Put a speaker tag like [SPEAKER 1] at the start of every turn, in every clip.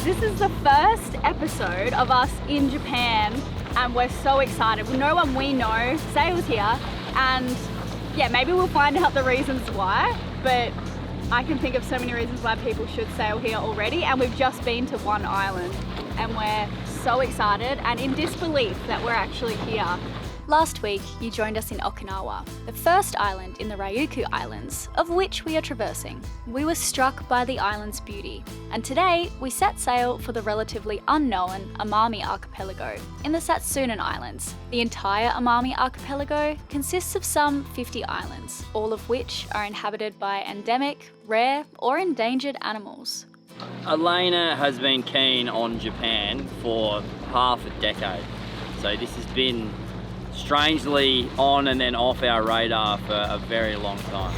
[SPEAKER 1] guys, this is the first episode of us in Japan and we're so excited. No one we know sails here, and yeah, maybe we'll find out the reasons why, but I can think of so many reasons why people should sail here already, and we've just been to one island and we're so excited and in disbelief that we're actually here.
[SPEAKER 2] Last week, you joined us in Okinawa, the first island in the Ryukyu Islands, of which we are traversing. We were struck by the island's beauty, and today we set sail for the relatively unknown Amami Archipelago in the Satsunan Islands. The entire Amami Archipelago consists of some 50 islands, all of which are inhabited by endemic, rare, or endangered animals.
[SPEAKER 3] Elena has been keen on Japan for half a decade, so this has been strangely on and then off our radar for a very long time.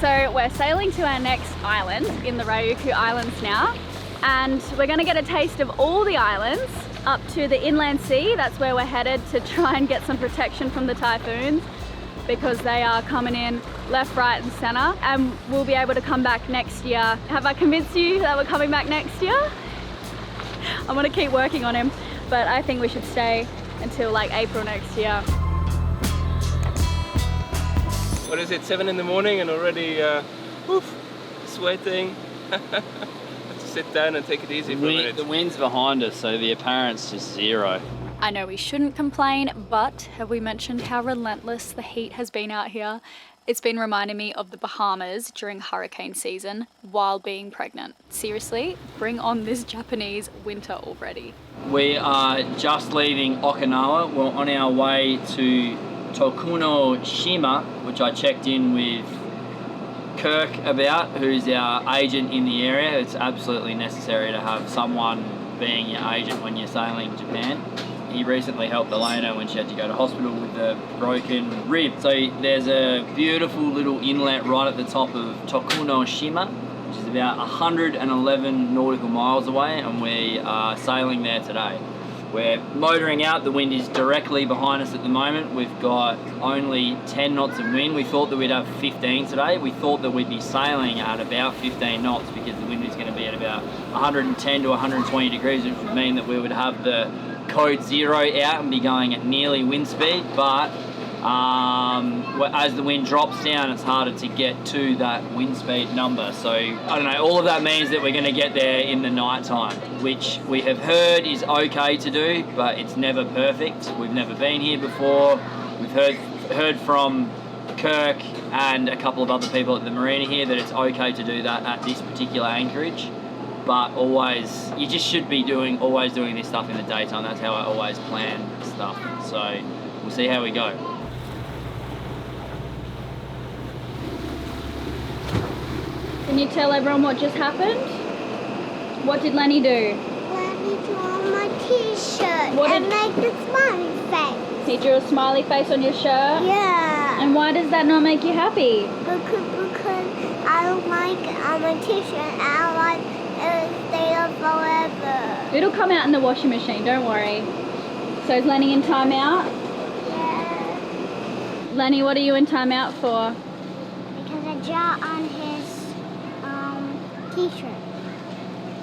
[SPEAKER 1] So we're sailing to our next island in the Ryukyu Islands now, and we're going to get a taste of all the islands up to the inland sea. That's where we're headed to try and get some protection from the typhoons, because they are coming in left, right and centre, and we'll be able to come back next year. Have I convinced you that we're coming back next year? I'm gonna keep working on him, but I think we should stay until like April next year.
[SPEAKER 4] What is it, 7 in the morning and already sweating? Have to sit down and take it easy for a minute.
[SPEAKER 3] The wind's behind us, so the apparent's just zero.
[SPEAKER 2] I know we shouldn't complain, but have we mentioned how relentless the heat has been out here? It's been reminding me of the Bahamas during hurricane season while being pregnant. Seriously, bring on this Japanese winter already.
[SPEAKER 3] We are just leaving Okinawa. We're on our way to Tokunoshima, which I checked in with Kirk about, who's our agent in the area. It's absolutely necessary to have someone being your agent when you're sailing Japan. He recently helped Elena when she had to go to hospital with a broken rib. So there's a beautiful little inlet right at the top of Tokunoshima, which is about 111 nautical miles away, and we are sailing there today. We're motoring out. The wind is directly behind us at the moment. We've got only 10 knots of wind. We thought that we'd have 15 today. We thought that we'd be sailing at about 15 knots because the wind is going to be at about 110 to 120 degrees, which would mean that we would have the code 0 out and be going at nearly wind speed, but as the wind drops down, it's harder to get to that wind speed number. So I don't know, all of that means that we're going to get there in the night time, which we have heard is okay to do, but it's never perfect. We've never been here before. We've heard from Kirk and a couple of other people at the marina here that it's okay to do that at this particular anchorage. But always, you just should be always doing this stuff in the daytime. That's how I always plan stuff. So we'll see how we go.
[SPEAKER 1] Can you tell everyone what just happened? What did Lenny do?
[SPEAKER 5] Lenny drew on my t-shirt and make the smiley face.
[SPEAKER 1] He drew a smiley face on your shirt?
[SPEAKER 5] Yeah.
[SPEAKER 1] And why does that not make you happy?
[SPEAKER 5] Because I don't like my t-shirt and I like stay up forever.
[SPEAKER 1] It'll come out in the washing machine, don't worry. So is Lenny in timeout?
[SPEAKER 5] Yeah.
[SPEAKER 1] Lenny, what are you in timeout for?
[SPEAKER 5] Because I draw on his t-shirt.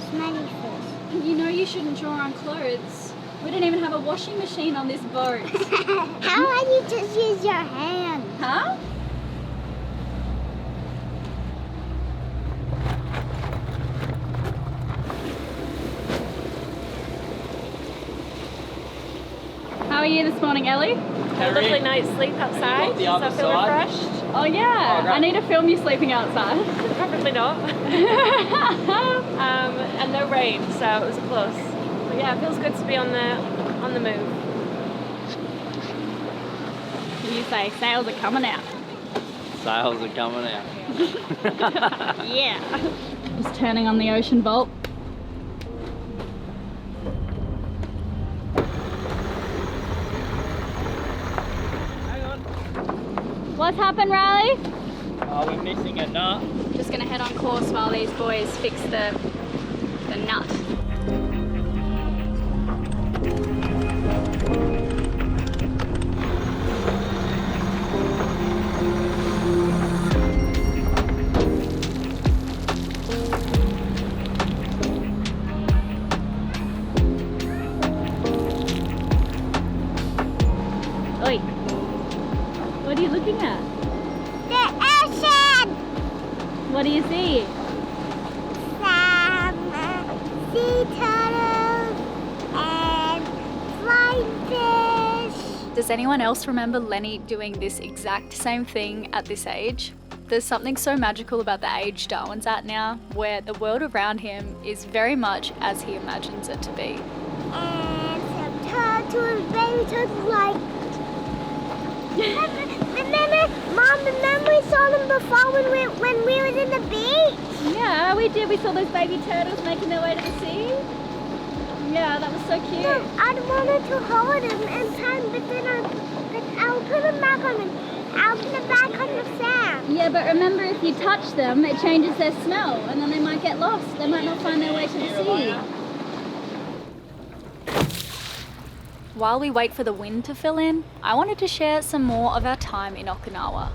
[SPEAKER 5] Smiley face.
[SPEAKER 1] You know you shouldn't draw on clothes. We don't even have a washing machine on this boat.
[SPEAKER 5] How about you just use your hand?
[SPEAKER 1] Huh? How are you this morning, Ellie?
[SPEAKER 6] A lovely night's sleep outside, so I feel refreshed.
[SPEAKER 1] Oh yeah, I need to film you sleeping outside.
[SPEAKER 6] Probably not. And no rain, so it was close. But yeah, it feels good to be on the move.
[SPEAKER 1] You say sails are coming out.
[SPEAKER 3] Sails are coming out.
[SPEAKER 1] Yeah. Just turning on the ocean bolt. What's happened, Riley?
[SPEAKER 3] Oh, we're missing a nut.
[SPEAKER 1] Just gonna head on course while these boys fix the nut.
[SPEAKER 5] sea turtles and flying fish.
[SPEAKER 2] Does anyone else remember Lenny doing this exact same thing at this age? There's something so magical about the age Darwin's at now, where the world around him is very much as he imagines it to be.
[SPEAKER 5] And some turtles, baby turtles, like. Remember we saw them before when we was in the beach?
[SPEAKER 1] Yeah, we did. We saw those baby turtles making their way to the sea. Yeah, that was so cute.
[SPEAKER 5] No, I wanted to hold them and time, but then I'll put them back on I'll put them back on the sand.
[SPEAKER 1] Yeah, but remember, if you touch them, it changes their smell, and then they might get lost. They might not find their way to the sea.
[SPEAKER 2] While we wait for the wind to fill in, I wanted to share some more of our time in Okinawa.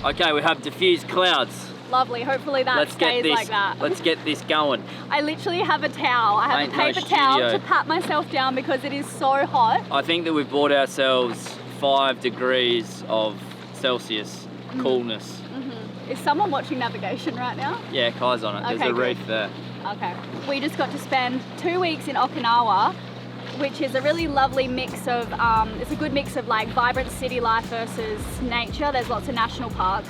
[SPEAKER 3] Okay, we have diffused clouds.
[SPEAKER 1] Lovely. Hopefully that stays like that.
[SPEAKER 3] Let's get this going.
[SPEAKER 1] I literally have a towel. I have
[SPEAKER 3] Ain't
[SPEAKER 1] a
[SPEAKER 3] no
[SPEAKER 1] paper towel
[SPEAKER 3] studio.
[SPEAKER 1] to pat myself down because it is so hot.
[SPEAKER 3] I think that we've bought ourselves 5 degrees of Celsius coolness.
[SPEAKER 1] Is someone watching navigation right now?
[SPEAKER 3] Yeah, Kai's on it. There's
[SPEAKER 1] Okay,
[SPEAKER 3] a reef
[SPEAKER 1] good.
[SPEAKER 3] there.
[SPEAKER 1] Okay. We just got to spend 2 weeks in Okinawa, which is a really lovely mix of, it's a good mix of like vibrant city life versus nature. There's lots of national parks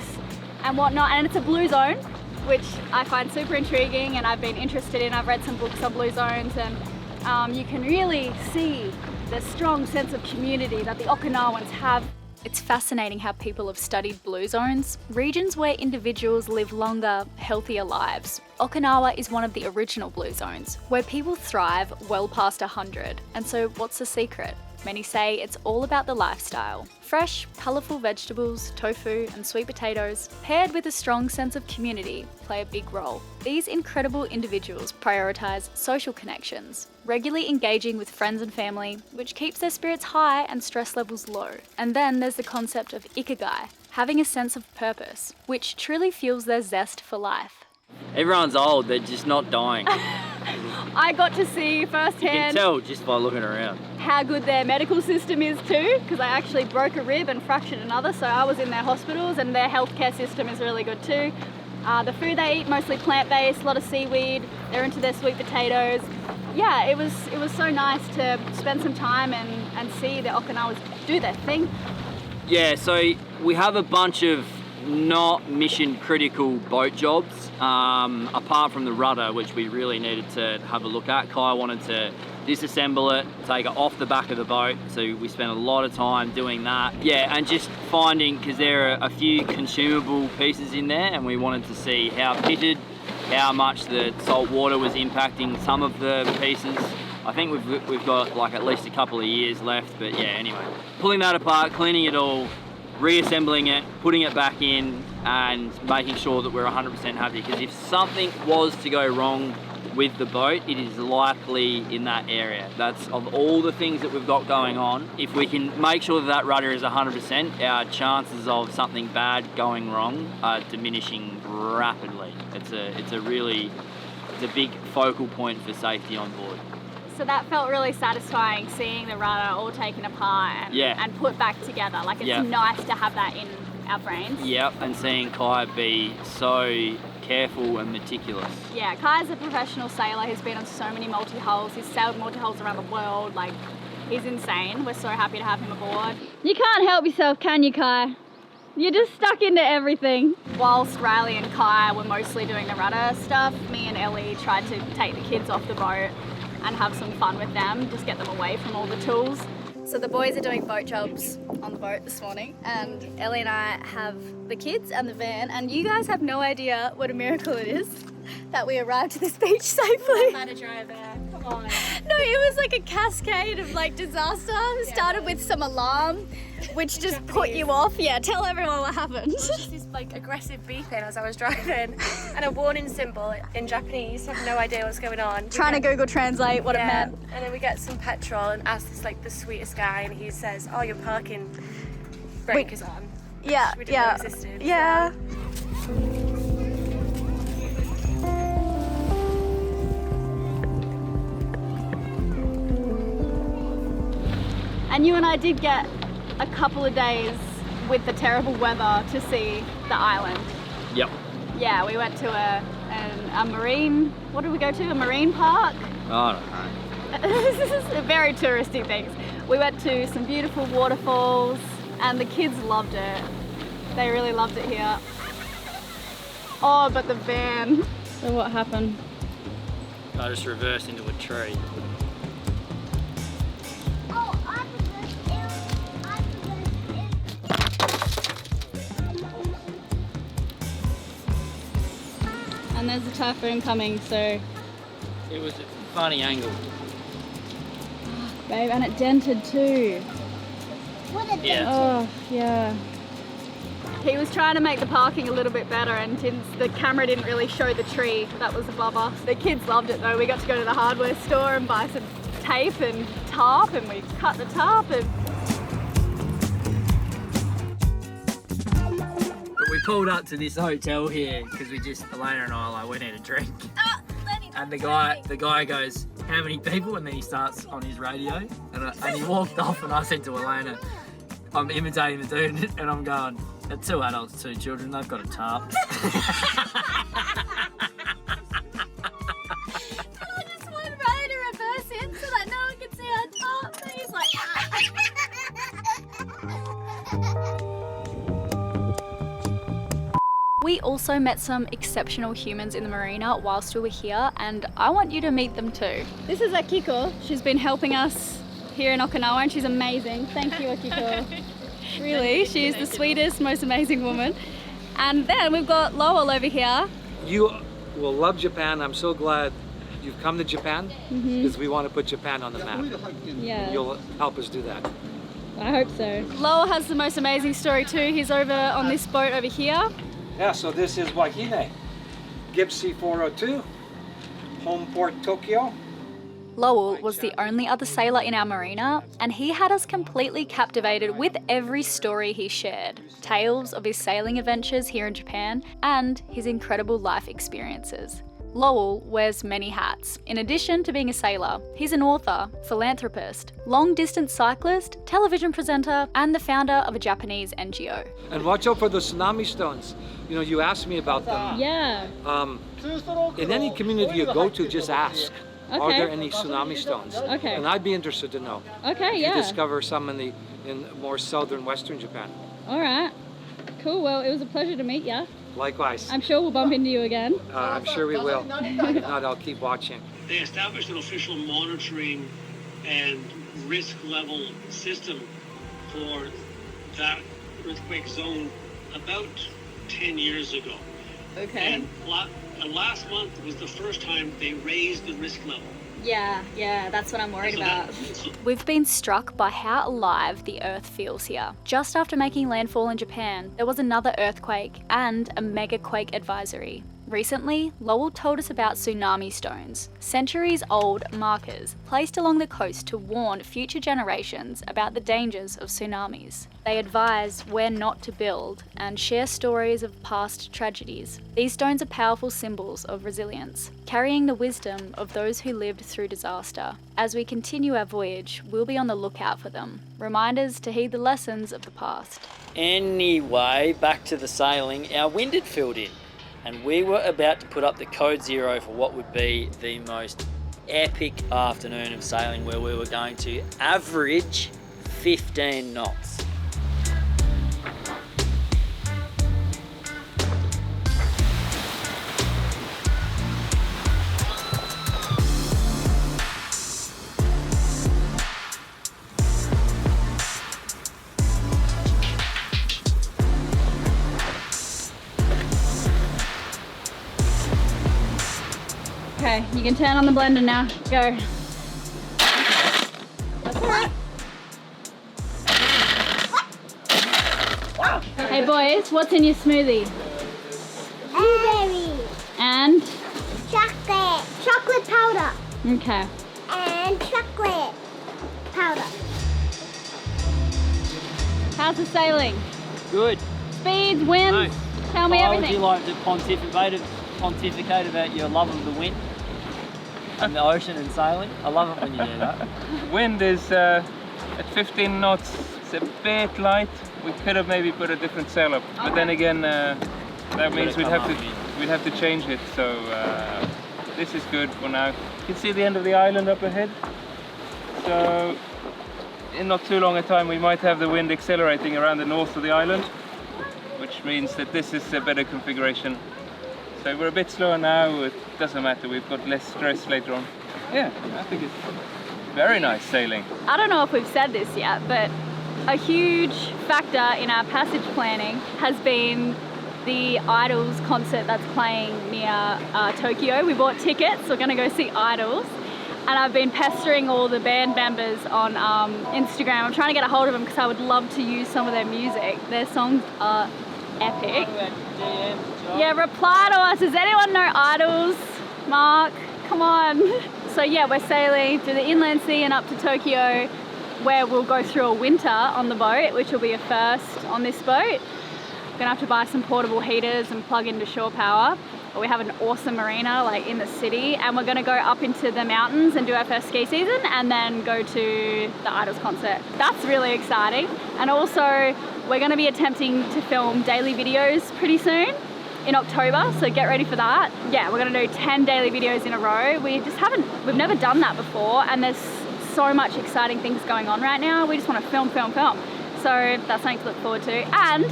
[SPEAKER 1] and whatnot, and it's a blue zone, which I find super intriguing and I've been interested in. I've read some books on blue zones, and you can really see the strong sense of community that the Okinawans have.
[SPEAKER 2] It's fascinating how people have studied blue zones, regions where individuals live longer, healthier lives. Okinawa is one of the original blue zones, where people thrive well past 100. And so what's the secret? Many say it's all about the lifestyle. Fresh, colourful vegetables, tofu and sweet potatoes, paired with a strong sense of community, play a big role. These incredible individuals prioritise social connections, regularly engaging with friends and family, which keeps their spirits high and stress levels low. And then there's the concept of ikigai, having a sense of purpose, which truly fuels their zest for life.
[SPEAKER 3] Everyone's old, they're just not dying.
[SPEAKER 1] I got to see
[SPEAKER 3] You
[SPEAKER 1] firsthand
[SPEAKER 3] can tell just by looking around.
[SPEAKER 1] how good their medical system is too, because I actually broke a rib and fractured another, so I was in their hospitals, and their healthcare system is really good too. The food they eat, mostly plant-based, a lot of seaweed, they're into their sweet potatoes. Yeah, it was so nice to spend some time and see the Okinawans do their thing.
[SPEAKER 3] Yeah, so we have a bunch of not mission critical boat jobs, apart from the rudder, which we really needed to have a look at. Kai wanted to disassemble it, take it off the back of the boat, so we spent a lot of time doing that. Yeah, and just finding, because there are a few consumable pieces in there, and we wanted to see how pitted, how much the salt water was impacting some of the pieces. I think we've got like at least a couple of years left, but yeah, anyway. Pulling that apart, cleaning it all, reassembling it, putting it back in, and making sure that we're 100% happy, because if something was to go wrong with the boat, it is likely in that area. That's, of all the things that we've got going on, if we can make sure that that rudder is 100%, our chances of something bad going wrong are diminishing rapidly. It's a big focal point for safety on board.
[SPEAKER 1] So that felt really satisfying, seeing the rudder all taken apart and put back together. Like, it's nice to have that in our brains.
[SPEAKER 3] Yep, and seeing Kai be so careful and meticulous.
[SPEAKER 1] Yeah, Kai's a professional sailor. He's been on so many multi-hulls. He's sailed multi-hulls around the world. Like, he's insane. We're so happy to have him aboard. You can't help yourself, can you, Kai? You're just stuck into everything. Whilst Riley and Kai were mostly doing the rudder stuff, me and Ellie tried to take the kids off the boat and have some fun with them, just get them away from all the tools. So the boys are doing boat jobs on the boat this morning, and Ellie and I have the kids and the van, and you guys have no idea what a miracle it is that we arrived to this beach safely.
[SPEAKER 6] How to drive there. Come on.
[SPEAKER 1] No, it was like a cascade of like disaster. It started with some alarm, which just put you off. Yeah, tell everyone what happened.
[SPEAKER 6] Just this like aggressive beeping as I was driving, and a warning symbol in Japanese. I have no idea what's going on.
[SPEAKER 1] Trying to Google Translate what it meant.
[SPEAKER 6] And then we get some petrol and ask this like the sweetest guy, and he says, "Oh, your parking brake is on."
[SPEAKER 1] Yeah,
[SPEAKER 6] We didn't know it existed.
[SPEAKER 1] yeah. And you and I did get a couple of days with the terrible weather to see the island.
[SPEAKER 3] Yep.
[SPEAKER 1] Yeah, we went to a marine, what did we go to? A marine park?
[SPEAKER 3] I don't know.
[SPEAKER 1] This is very touristy things. We went to some beautiful waterfalls and the kids loved it. They really loved it here. Oh, but the van. So what happened?
[SPEAKER 3] I just reversed into a tree.
[SPEAKER 5] Oh, I
[SPEAKER 1] And there's a typhoon coming, so...
[SPEAKER 3] It was a funny angle.
[SPEAKER 1] Babe, and it dented too.
[SPEAKER 5] What a
[SPEAKER 3] Yeah.
[SPEAKER 1] Oh, yeah. He was trying to make the parking a little bit better and since the camera didn't really show the tree that was above us. The kids loved it though. We got to go to the hardware store and buy some tape and tarp and we cut the tarp and...
[SPEAKER 3] But we pulled up to this hotel here because Elena and I went out to drink. And the guy goes, how many people? And then he starts on his radio and he walked off and I said to Elena, I'm imitating the dude and I'm going, they're 2 adults, 2 children, they've got a tarp.
[SPEAKER 2] I just went right to reverse in so that no one could see our top. And he's like, We also met some exceptional humans in the marina whilst we were here, and I want you to meet them too.
[SPEAKER 1] This is Akiko. She's been helping us here in Okinawa and she's amazing. Thank you, Akiko. Really, she's the sweetest, most amazing woman. And then we've got Lowell over here.
[SPEAKER 7] You will love Japan. I'm so glad you've come to Japan because we want to put Japan on the map.
[SPEAKER 1] Yeah,
[SPEAKER 7] You'll help us do that.
[SPEAKER 1] I hope so. Lowell has the most amazing story too. He's over on this boat over here.
[SPEAKER 7] Yeah, so this is Wahine, Gipsy 402, home port Tokyo.
[SPEAKER 2] Lowell was the only other sailor in our marina, and he had us completely captivated with every story he shared. Tales of his sailing adventures here in Japan and his incredible life experiences. Lowell wears many hats. In addition to being a sailor, he's an author, philanthropist, long-distance cyclist, television presenter, and the founder of a Japanese NGO.
[SPEAKER 7] And watch out for the Tsunami Stones. You know, you asked me about them.
[SPEAKER 1] Yeah.
[SPEAKER 7] In any community you go to, just ask. Are
[SPEAKER 1] Okay.
[SPEAKER 7] there any tsunami stones?
[SPEAKER 1] Okay.
[SPEAKER 7] And I'd be interested to know.
[SPEAKER 1] Okay,
[SPEAKER 7] You
[SPEAKER 1] yeah.
[SPEAKER 7] discover some in more southern western Japan.
[SPEAKER 1] All right. Cool. Well, it was a pleasure to meet you.
[SPEAKER 7] Likewise.
[SPEAKER 1] I'm sure we'll bump into you again.
[SPEAKER 7] I'm sure we will. If not, I'll keep watching.
[SPEAKER 8] They established an official monitoring and risk level system for that earthquake zone about 10 years ago.
[SPEAKER 1] Okay.
[SPEAKER 8] And last month was the first time they raised the risk level.
[SPEAKER 2] Yeah, that's what I'm worried
[SPEAKER 8] So
[SPEAKER 2] about.
[SPEAKER 8] that-
[SPEAKER 2] We've been struck by how alive the Earth feels here. Just after making landfall in Japan, there was another earthquake and a megaquake advisory. Recently, Lowell told us about Tsunami Stones, centuries-old markers placed along the coast to warn future generations about the dangers of tsunamis. They advise where not to build and share stories of past tragedies. These stones are powerful symbols of resilience, carrying the wisdom of those who lived through disaster. As we continue our voyage, we'll be on the lookout for them, reminders to heed the lessons of the past.
[SPEAKER 3] Anyway, back to the sailing, our wind had filled in and we were about to put up the code 0 for what would be the most epic afternoon of sailing, where we were going to average 15 knots.
[SPEAKER 1] Okay, you can turn on the blender now. Go. That's all right. Hey boys, what's in your smoothie?
[SPEAKER 5] Blueberry.
[SPEAKER 1] And?
[SPEAKER 5] Chocolate. Chocolate powder.
[SPEAKER 1] Okay.
[SPEAKER 5] And chocolate powder.
[SPEAKER 1] How's the sailing?
[SPEAKER 3] Good.
[SPEAKER 1] Speeds, winds, tell me
[SPEAKER 3] Would you
[SPEAKER 1] everything.
[SPEAKER 3] like to pontificate about your love of the wind and the ocean and sailing? I love it when you do that.
[SPEAKER 4] Wind is at 15 knots. It's a bit light. We could have maybe put a different sail up, but then again, that means we'd have to change it. So this is good for now. You can see the end of the island up ahead. So in not too long a time we might have the wind accelerating around the north of the island, which means that this is a better configuration. So we're a bit slower now, it doesn't matter, we've got less stress later on. Yeah, I think it's very nice sailing.
[SPEAKER 1] I don't know if we've said this yet, but a huge factor in our passage planning has been the Idols concert that's playing near Tokyo. We bought tickets, we're gonna go see Idols. And I've been pestering all the band members on Instagram. I'm trying to get a hold of them because I would love to use some of their music. Their songs are epic. Yeah, reply to us. Does anyone know Idols? Mark, come on. So yeah, we're sailing through the inland sea and up to Tokyo, where we'll go through a winter on the boat, which will be a first on this boat. We're gonna have to buy some portable heaters and plug into shore power. But we have an awesome marina like in the city, and we're gonna go up into the mountains and do our first ski season and then go to the Idols concert. That's really exciting. And also we're gonna be attempting to film daily videos pretty soon in October, so get ready for that. Yeah, we're gonna do 10 daily videos in a row. We've never done that before, and there's so much exciting things going on right now. We just wanna film. So that's something to look forward to. And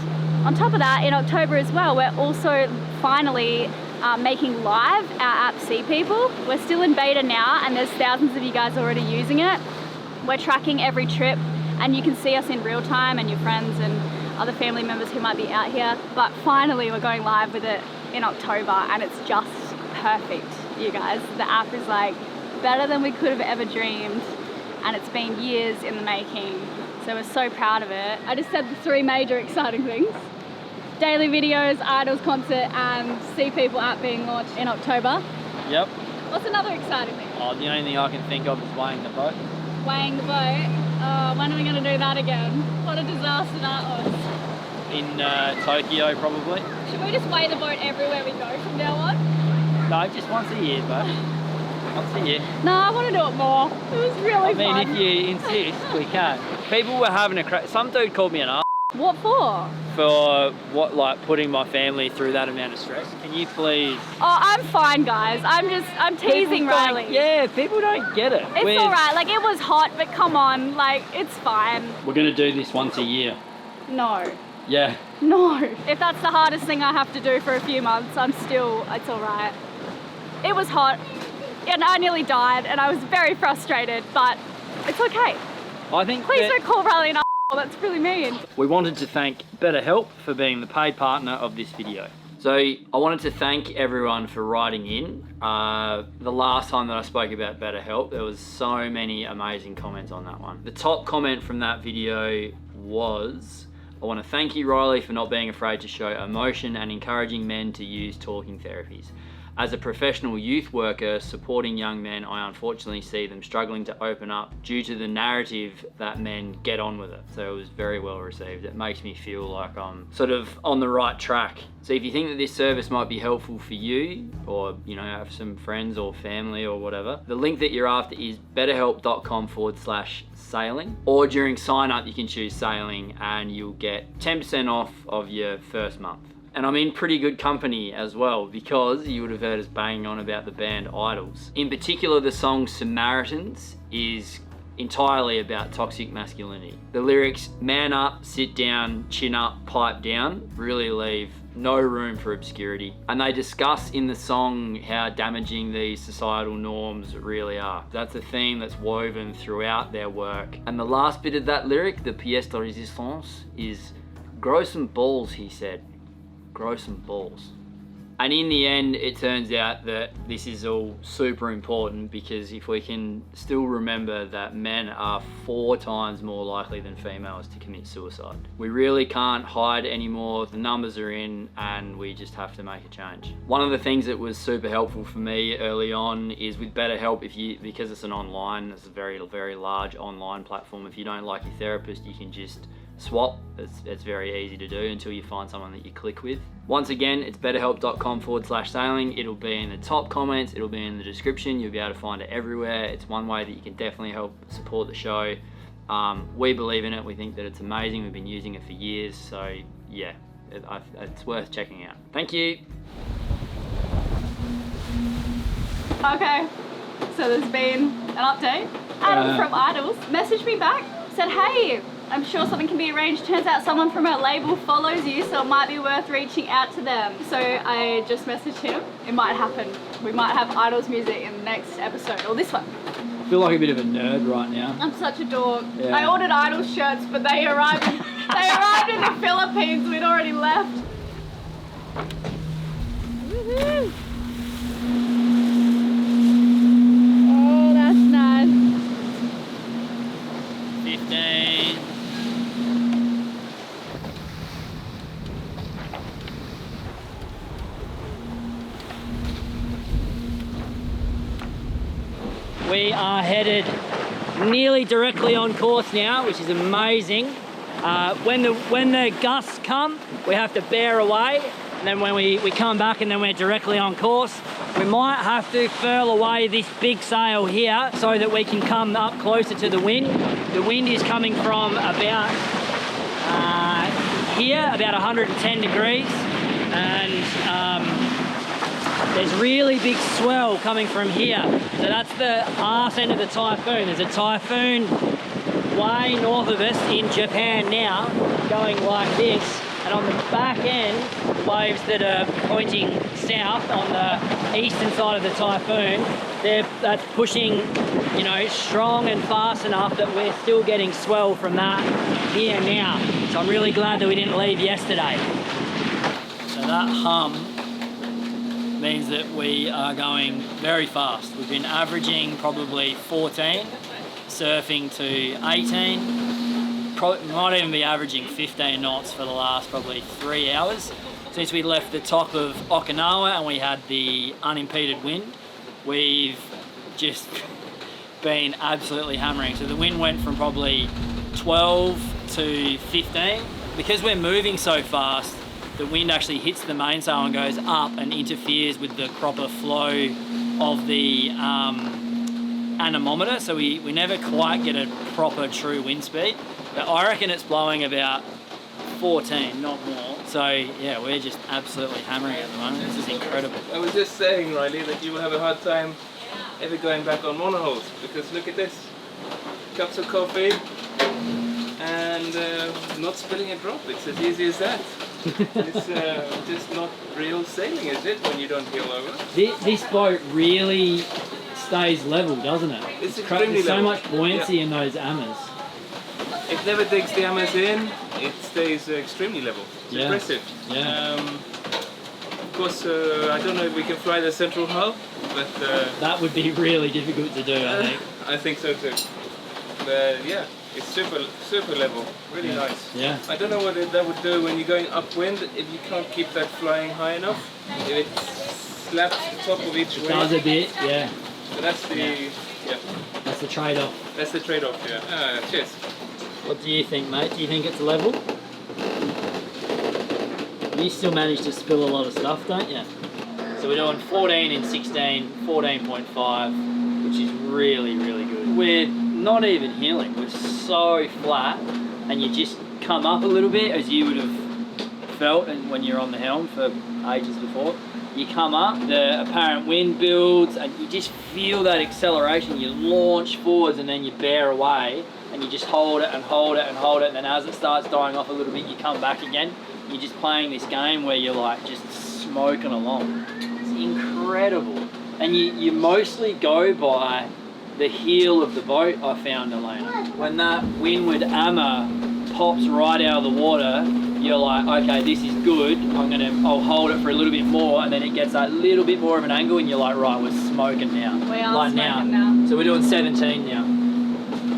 [SPEAKER 1] on top of that, in October as well, we're also finally making live our app Sea People. We're still in beta now, and there's thousands of you guys already using it. We're tracking every trip, and you can see us in real time, and your friends and other family members who might be out here. But finally, we're going live with it in October, and it's just perfect, you guys. The app is like better than we could have ever dreamed, and it's been years in the making. So we're so proud of it. I just said the 3 major exciting things. Daily videos, Idols concert, and Sea People app being launched in October.
[SPEAKER 3] Yep.
[SPEAKER 1] What's another exciting thing?
[SPEAKER 3] Oh, the only thing I can think of is weighing the boat.
[SPEAKER 1] Weighing the boat. When are we going to do that again? What a disaster that was.
[SPEAKER 3] In Tokyo, probably.
[SPEAKER 1] Should we just weigh the boat everywhere we go from now on?
[SPEAKER 3] No, just once a year, but once a year.
[SPEAKER 1] No, I want to do it more. It was really fun.
[SPEAKER 3] I mean, if you insist, we can. People were having a crack. Some dude called me an ass.
[SPEAKER 1] What for?
[SPEAKER 3] For what, like putting my family through that amount of stress. Can you please?
[SPEAKER 1] Oh, I'm fine, guys. I'm teasing Riley.
[SPEAKER 3] Yeah, people don't get it.
[SPEAKER 1] It's all right. Like, it was hot, but come on, like, it's fine.
[SPEAKER 3] We're gonna do this once a year.
[SPEAKER 1] No.
[SPEAKER 3] Yeah.
[SPEAKER 1] No. If that's the hardest thing I have to do for a few months, it's all right. It was hot, and I nearly died, and I was very frustrated, but it's okay.
[SPEAKER 3] I think.
[SPEAKER 1] Please don't call Riley an asshole. That's really mean.
[SPEAKER 3] We wanted to thank BetterHelp for being the paid partner of this video. So I wanted to thank everyone for writing in. The last time that I spoke about BetterHelp, there was so many amazing comments on that one. The top comment from that video was, I want to thank you, Riley, for not being afraid to show emotion and encouraging men to use talking therapies. As a professional youth worker supporting young men, I unfortunately see them struggling to open up due to the narrative that men get on with it. So it was very well received. It makes me feel like I'm sort of on the right track. So if you think that this service might be helpful for you, or have some friends or family or whatever, the link that you're after is betterhelp.com/sailing, or during sign up you can choose sailing and you'll get 10% off of your first month. And I'm in pretty good company as well, because you would have heard us banging on about the band Idols. In particular, the song Samaritans is entirely about toxic masculinity. The lyrics, man up, sit down, chin up, pipe down, really leave no room for obscurity. And they discuss in the song how damaging these societal norms really are. That's a theme that's woven throughout their work. And the last bit of that lyric, the pièce de résistance, is grow some balls, he said. Grow some balls. And in the end, it turns out that this is all super important, because if we can still remember that men are 4 times more likely than females to commit suicide. We really can't hide anymore. The numbers are in, and we just have to make a change. One of the things that was super helpful for me early on is with BetterHelp, because it's a very, very large online platform, if you don't like your therapist, you can just swap. It's very easy to do until you find someone that you click with. Once again, it's betterhelp.com/sailing. It'll be in the top comments, it'll be in the description, you'll be able to find it everywhere. It's one way that you can definitely help support the show. We believe in it, we think that it's amazing, we've been using it for years, so yeah, it's worth checking out. Thank you.
[SPEAKER 1] Okay, so there's been an update. Adam from Idols messaged me back, said, hey, I'm sure something can be arranged. Turns out someone from our label follows you, so it might be worth reaching out to them. So I just messaged him. It might happen. We might have Idols music in the next episode, or this one.
[SPEAKER 3] I feel like a bit of a nerd right now.
[SPEAKER 1] I'm such a dork.
[SPEAKER 3] Yeah.
[SPEAKER 1] I ordered Idols shirts, but they arrived in the Philippines. We'd already left. Woohoo! Oh, that's nice.
[SPEAKER 3] 15. We are headed nearly directly on course now, which is amazing. When the gusts come, we have to bear away, and then when we come back and then we're directly on course, we might have to furl away this big sail here so that we can come up closer to the wind. The wind is coming from about here, about 110 degrees, and there's really big swell coming from here. So that's the arse end of the typhoon. There's a typhoon way north of us in Japan now, going like this. And on the back end, the waves that are pointing south on the eastern side of the typhoon, that's pushing, you know, strong and fast enough that we're still getting swell from that here now. So I'm really glad that we didn't leave yesterday. So that hum means that we are going very fast. We've been averaging probably 14, surfing to 18, might even be averaging 15 knots for the last probably 3 hours. Since we left the top of Okinawa and we had the unimpeded wind, we've just been absolutely hammering. So the wind went from probably 12 to 15. Because we're moving so fast, the wind actually hits the mainsail and goes up and interferes with the proper flow of the anemometer, so we never quite get a proper true wind speed. But I reckon it's blowing about 14, not more. So yeah, we're just absolutely hammering at the moment. This is incredible.
[SPEAKER 4] I was just saying, Riley, that you will have a hard time ever going back on monohulls, because look at this. Cups of coffee and not spilling a drop. It's as easy as that. It's just not real sailing, is it, when you don't heel over?
[SPEAKER 3] This boat really stays level, doesn't it?
[SPEAKER 4] It's extremely
[SPEAKER 3] There's so
[SPEAKER 4] level.
[SPEAKER 3] much buoyancy in those ammers.
[SPEAKER 4] It never digs the hammers in, it stays extremely level. It's impressive.
[SPEAKER 3] Yeah.
[SPEAKER 4] Of course, I don't know if we can fly the central hull, but...
[SPEAKER 3] that would be really difficult to do, I think.
[SPEAKER 4] I think so too. But yeah, it's super level, really nice.
[SPEAKER 3] Yeah.
[SPEAKER 4] I don't know what that would do when you're going upwind, if you can't keep that flying high enough. If it slaps the top of each wave.
[SPEAKER 3] Does a bit, yeah.
[SPEAKER 4] So that's the...
[SPEAKER 3] That's the trade-off.
[SPEAKER 4] That's the trade-off, yeah. Cheers.
[SPEAKER 3] What do you think, mate? Do you think it's level? You still manage to spill a lot of stuff, don't you? So we're doing 14 in 16, 14.5, which is really, really good. We're not even heeling. We're so flat, and you just come up a little bit, as you would have felt when you're on the helm for ages before. You come up, the apparent wind builds, and you just feel that acceleration. You launch forwards, and then you bear away, and you just hold it and hold it and hold it, and then as it starts dying off a little bit, you come back again. You're just playing this game where you're like just smoking along. It's incredible. And you mostly go by the heel of the boat, I found, Elena. When that windward hammer pops right out of the water, you're like, okay, this is good. I'll hold it for a little bit more, and then it gets that little bit more of an angle, and you're like, right, we're smoking now.
[SPEAKER 1] We are
[SPEAKER 3] like
[SPEAKER 1] smoking now.
[SPEAKER 3] So we're doing 17 now.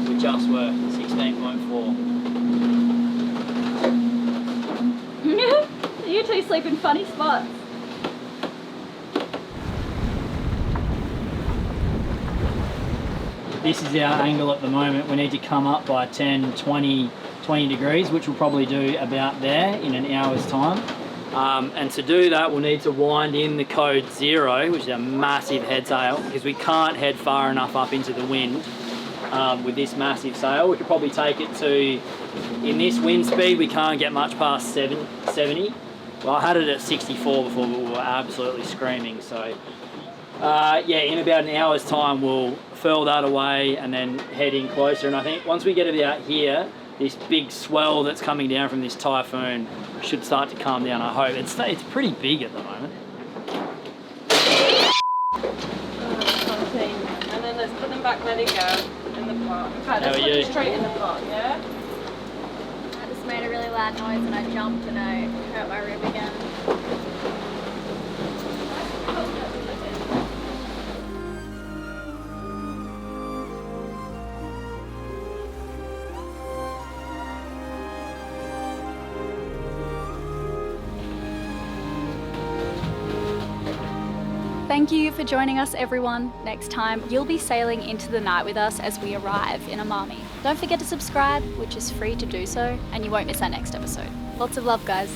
[SPEAKER 3] We just were 16.4.
[SPEAKER 1] You two sleep in funny spots.
[SPEAKER 3] This is our angle at the moment. We need to come up by 10, 20 degrees, which we'll probably do about there in an hour's time. And to do that, we'll need to wind in the code 0, which is a massive head sail, because we can't head far enough up into the wind with this massive sail. We could probably take it to, in this wind speed, we can't get much past 70. Well, I had it at 64 before, but we were absolutely screaming, so Yeah, in about an hour's time we'll furl that away and then head in closer. And I think once we get about here, this big swell that's coming down from this typhoon should start to calm down, I hope. It's pretty big at the moment.
[SPEAKER 6] And then let's put them back, let it go in the pot. In fact, let's put them straight in the pot, yeah?
[SPEAKER 1] I just made a really loud noise and I jumped and I hurt my rib again.
[SPEAKER 2] Thank you for joining us, everyone. Next time, you'll be sailing into the night with us as we arrive in Amami. Don't forget to subscribe, which is free to do so, and you won't miss our next episode. Lots of love, guys.